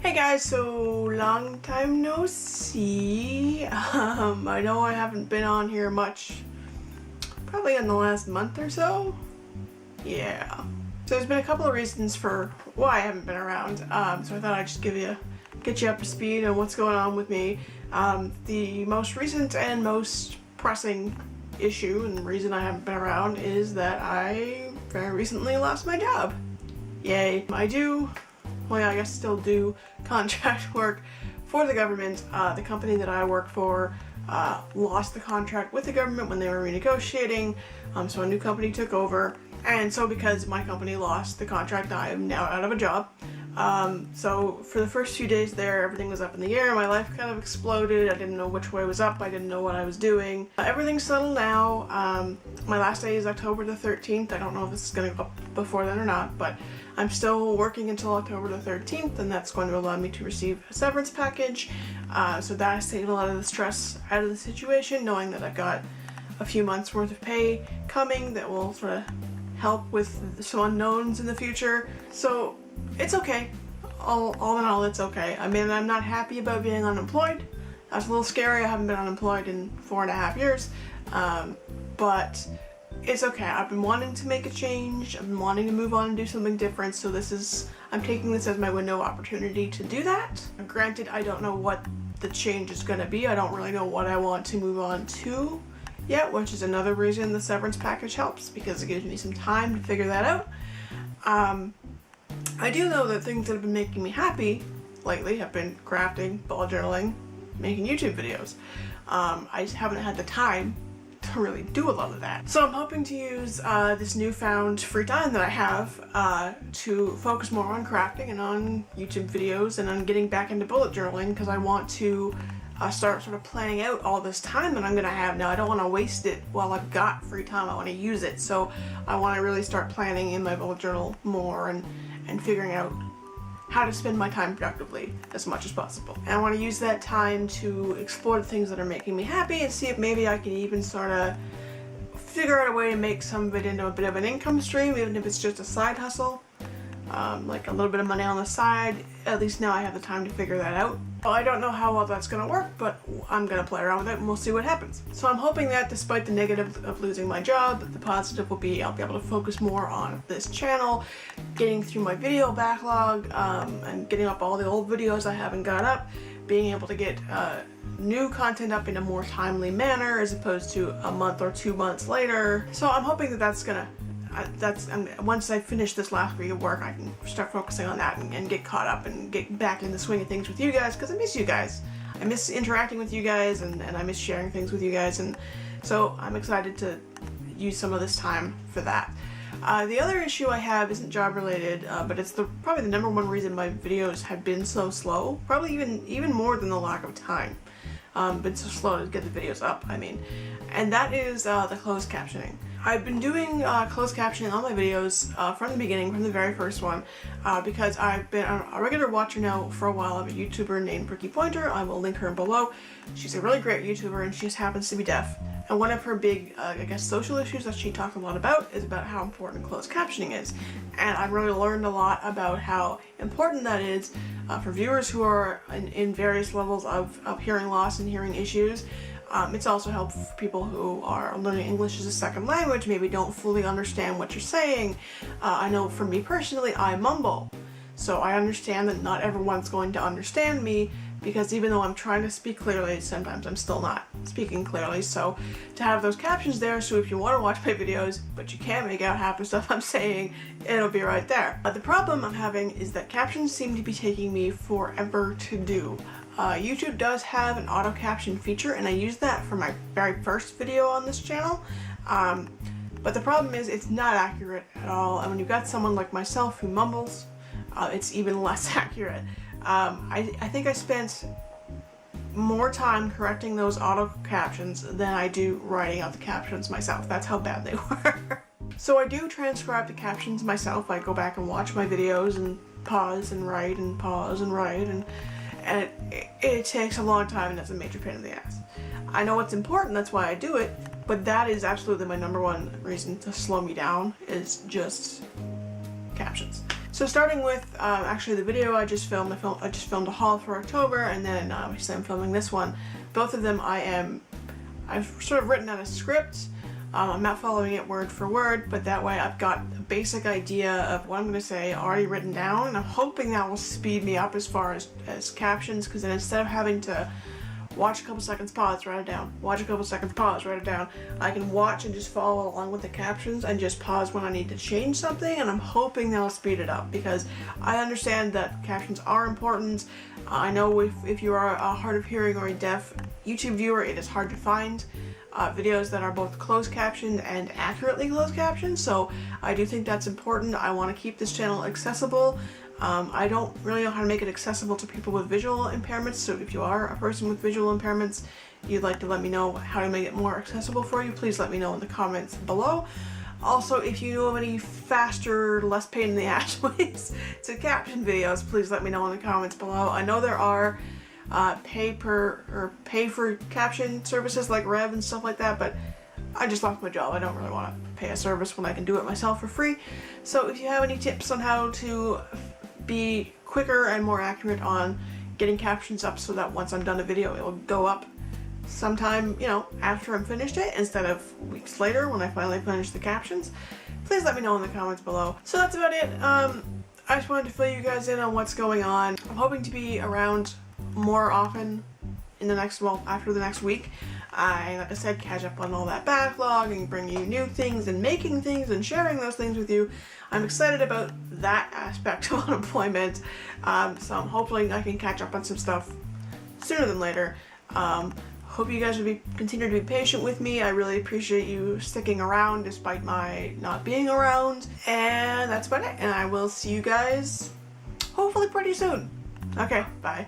Hey guys, so long time no see. I know I haven't been on here much, probably in the last month or so. Yeah. So there's been a couple of reasons for why I haven't been around. So I thought I'd just get you up to speed on what's going on with me. The most recent and most pressing issue and reason I haven't been around is that I very recently lost my job. Yay. Well, yeah, I guess still do contract work for the government. The company that I work for lost the contract with the government when they were renegotiating, so a new company took over, and so because my company lost the contract, I am now out of a job. So for the first few days there, everything was up in the air. My life kind of exploded. I didn't know which way was up. I didn't know what I was doing. Everything's settled now. My last day is October the 13th. I don't know if this is going to go up before then or not, but I'm still working until October the 13th, and that's going to allow me to receive a severance package. So that has taken a lot of the stress out of the situation, knowing that I've got a few months worth of pay coming that will sort of help with some unknowns in the future. So it's okay. All in all, it's okay. I mean, I'm not happy about being unemployed. That's a little scary. I haven't been unemployed in 4.5 years. But it's okay. I've been wanting to make a change. I've been wanting to move on and do something different. So I'm taking this as my window of opportunity to do that. Granted, I don't know what the change is going to be. I don't really know what I want to move on to yet, which is another reason the severance package helps, because it gives me some time to figure that out. I do know that things that have been making me happy lately have been crafting, bullet journaling, making YouTube videos. I just haven't had the time to really do a lot of that. So I'm hoping to use this newfound free time that I have to focus more on crafting and on YouTube videos and on getting back into bullet journaling, because I want to start sort of planning out all this time that I'm gonna have now. I don't want to waste it while I've got free time. I want to use it. So I want to really start planning in my bullet journal more and figuring out how to spend my time productively as much as possible. And I want to use that time to explore the things that are making me happy and see if maybe I can even sort of figure out a way to make some of it into a bit of an income stream, even if it's just a side hustle. Like a little bit of money on the side. At least now I have the time to figure that out. Well, I don't know how well that's gonna work, but I'm gonna play around with it and we'll see what happens. So I'm hoping that despite the negative of losing my job, the positive will be I'll be able to focus more on this channel, getting through my video backlog, and getting up all the old videos I haven't got up, being able to get new content up in a more timely manner as opposed to a month or 2 months later. So I'm hoping that that's gonna once I finish this last week of work, I can start focusing on that and get caught up and get back in the swing of things with you guys, because I miss you guys. I miss interacting with you guys, and I miss sharing things with you guys, and so I'm excited to use some of this time for that. The other issue I have isn't job related, but it's probably the number one reason my videos have been so slow, probably even more than the lack of time. Been so slow to get the videos up, I mean. And that is the closed captioning. I've been doing closed captioning on my videos from the beginning, from the very first one, because I've been a regular watcher now for a while of a YouTuber named Ricky Pointer. I will link her below. She's a really great YouTuber, and she just happens to be deaf. And one of her big, I guess, social issues that she talked a lot about is about how important closed captioning is. And I've really learned a lot about how important that is for viewers who are in various levels of hearing loss and hearing issues. It's also helpful for people who are learning English as a second language, maybe don't fully understand what you're saying. I know for me personally, I mumble. So I understand that not everyone's going to understand me, because even though I'm trying to speak clearly, sometimes I'm still not speaking clearly. So to have those captions there, so if you want to watch my videos, but you can't make out half the stuff I'm saying, it'll be right there. The problem I'm having is that captions seem to be taking me forever to do. YouTube does have an auto caption feature, and I used that for my very first video on this channel. But the problem is it's not accurate at all, and when you've got someone like myself who mumbles, it's even less accurate. I think I spent more time correcting those auto captions than I do writing out the captions myself. That's how bad they were. So I do transcribe the captions myself. I go back and watch my videos and pause and write and pause and write, and it takes a long time, and that's a major pain in the ass. I know it's important, that's why I do it, but that is absolutely my number one reason to slow me down, is just captions. So starting with actually the video I just filmed, I just filmed a haul for October, and then obviously I'm filming this one. Both of them I've sort of written out a script. I'm not following it word for word, but that way I've got a basic idea of what I'm going to say already written down, and I'm hoping that will speed me up as far as captions, because then instead of having to watch a couple seconds, pause, write it down, watch a couple seconds, pause, write it down, I can watch and just follow along with the captions and just pause when I need to change something, and I'm hoping that'll speed it up, because I understand that captions are important. I know if you are hard of hearing or a deaf YouTube viewer, it is hard to find videos that are both closed captioned and accurately closed captioned, so I do think that's important. I want to keep this channel accessible. I don't really know how to make it accessible to people with visual impairments, so if you are a person with visual impairments, you'd like to let me know how to make it more accessible for you, please let me know in the comments below. Also, if you know of any faster, less pain in the ass ways to caption videos, please let me know in the comments below. I know there are pay for caption services like Rev and stuff like that, but I just lost my job. I don't really want to pay a service when I can do it myself for free. So if you have any tips on how to be quicker and more accurate on getting captions up so that once I'm done a video, it will go up sometime, you know, after I'm finished it instead of weeks later when I finally finish the captions, please let me know in the comments below. So that's about it. I just wanted to fill you guys in on what's going on. I'm hoping to be around more often in the next, well, after the next week. Like I said, catch up on all that backlog and bring you new things and making things and sharing those things with you. I'm excited about that aspect of unemployment, so I'm hoping I can catch up on some stuff sooner than later. Hope you guys will continue to be patient with me. I really appreciate you sticking around despite my not being around, and that's about it, and I will see you guys hopefully pretty soon. Okay, bye.